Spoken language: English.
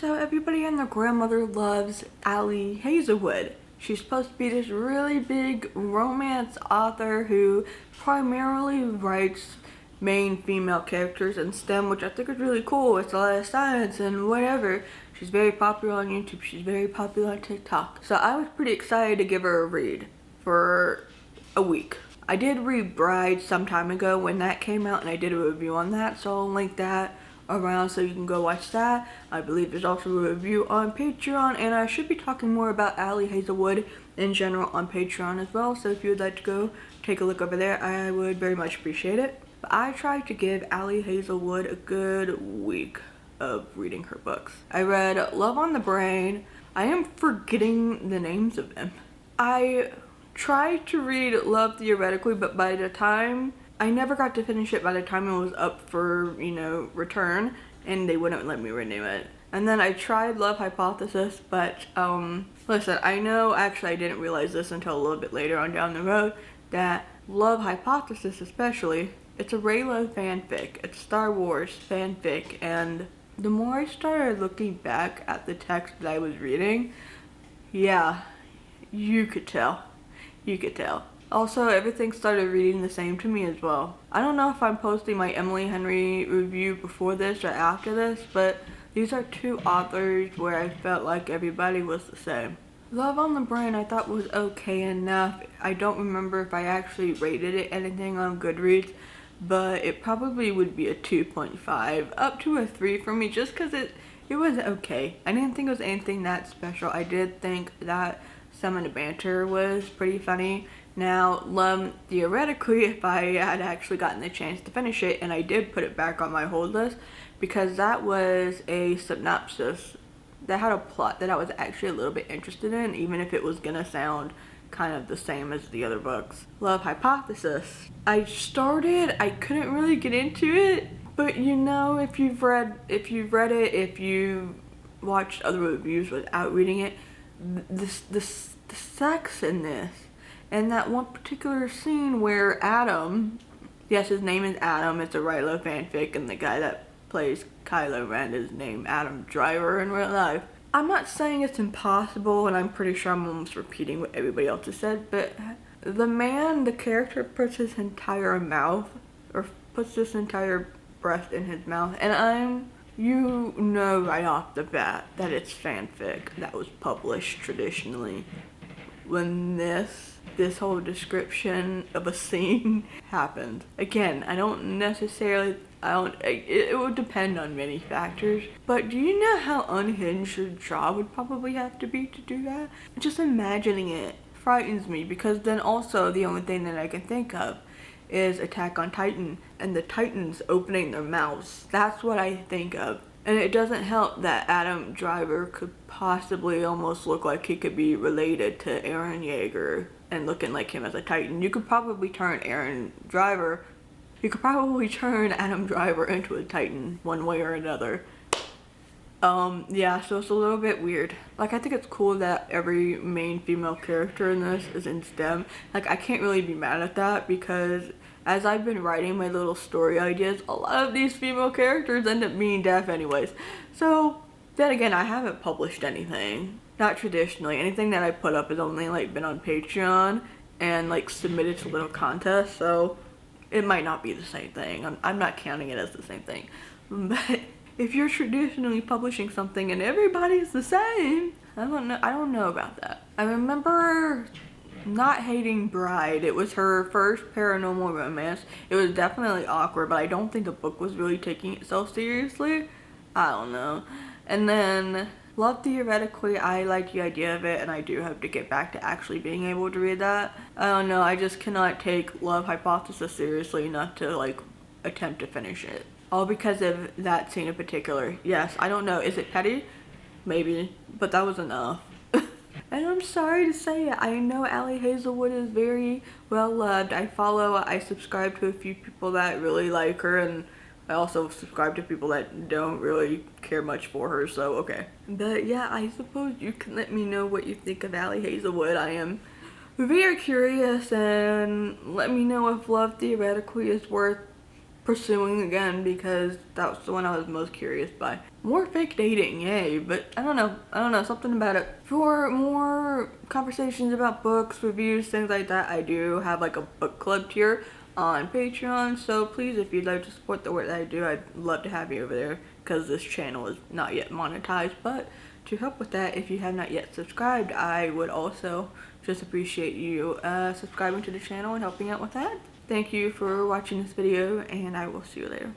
So everybody and their grandmother loves Ali Hazelwood. She's supposed to be this really big romance author who primarily writes main female characters in STEM, which I think is really cool. It's a lot of science and whatever. She's very popular on YouTube. She's very popular on TikTok. So I was pretty excited to give her a read for a week. I did read Bride some time ago when that came out, and I did a review on that, so I'll link that around so you can go watch that. I believe there's also a review on Patreon, and I should be talking more about Ali Hazelwood in general on Patreon as well, so if you would like to go take a look over there, I would very much appreciate it. But I tried to give Ali Hazelwood a good week of reading her books. I read Love on the Brain. I am forgetting the names of them. I tried to read Love Theoretically, but by the time I never got to finish it by the time it was up for, return, and they wouldn't let me renew it. And then I tried Love Hypothesis, but listen, I know, actually I didn't realize this until a little bit later on down the road, that Love Hypothesis especially, it's a Reylo fanfic. It's Star Wars fanfic, and the more I started looking back at the text that I was reading, yeah, you could tell. You could tell. Also, everything started reading the same to me as well. I don't know if I'm posting my Emily Henry review before this or after this, but these are two authors where I felt like everybody was the same. Love on the Brain I thought was okay enough. I don't remember if I actually rated it anything on Goodreads, but it probably would be a 2.5 up to a 3 for me, just because it was okay. I didn't think it was anything that special. I did think that some of the banter was pretty funny. Now, Love Theoretically, if I had actually gotten the chance to finish it, and I did put it back on my hold list, because that was a synopsis that had a plot that I was actually a little bit interested in, even if it was gonna sound kind of the same as the other books. Love Hypothesis. I couldn't really get into it, but if you've read it, if you watched other reviews without reading it, the sex in this, and that one particular scene where Adam, yes, his name is Adam, it's a Reylo fanfic, and the guy that plays Kylo Ren is named Adam Driver in real life. I'm not saying it's impossible, and I'm pretty sure I'm almost repeating what everybody else has said, but the character puts his entire mouth, or puts this entire breast in his mouth, and right off the bat that it's fanfic that was published traditionally when this whole description of a scene happened. Again, it would depend on many factors, but do you know how unhinged your jaw would probably have to be to do that? Just imagining it frightens me, because then also the only thing that I can think of is Attack on Titan and the Titans opening their mouths. That's what I think of. And it doesn't help that Adam Driver could possibly almost look like he could be related to Eren Yeager and looking like him as a Titan. You could probably turn Adam Driver into a Titan one way or another. Yeah, so it's a little bit weird. Like, I think it's cool that every main female character in this is in STEM. Like, I can't really be mad at that, because as I've been writing my little story ideas, a lot of these female characters end up being deaf anyways. So, then again, I haven't published anything. Not traditionally. Anything that I put up has only, been on Patreon and, submitted to little contests, so it might not be the same thing. I'm not counting it as the same thing. But if you're traditionally publishing something and everybody's the same, I don't know about that. I remember not hating Bride. It was her first paranormal romance. It was definitely awkward, but I don't think the book was really taking itself seriously. I don't know. And then Love Theoretically, I like the idea of it, and I do hope to get back to actually being able to read that. I don't know, I just cannot take Love Hypothesis seriously enough to attempt to finish it. All because of that scene in particular. Yes, I don't know, is it petty? Maybe, but that was enough. And I'm sorry to say it, I know Ali Hazelwood is very well loved. I subscribe to a few people that really like her, and I also subscribe to people that don't really care much for her, so okay. But yeah, I suppose you can let me know what you think of Ali Hazelwood. I am very curious, and let me know if Love Theoretically is worth pursuing again, because that was the one I was most curious by. more fake dating, yay. But I don't know, something about it. For more conversations about books, reviews, things like that, I do have like a book club tier on Patreon, so please, if you'd like to support the work that I do, I'd love to have you over there, because this channel is not yet monetized. But to help with that, if you have not yet subscribed, I would also just appreciate you subscribing to the channel and helping out with that. Thank you for watching this video, and I will see you later.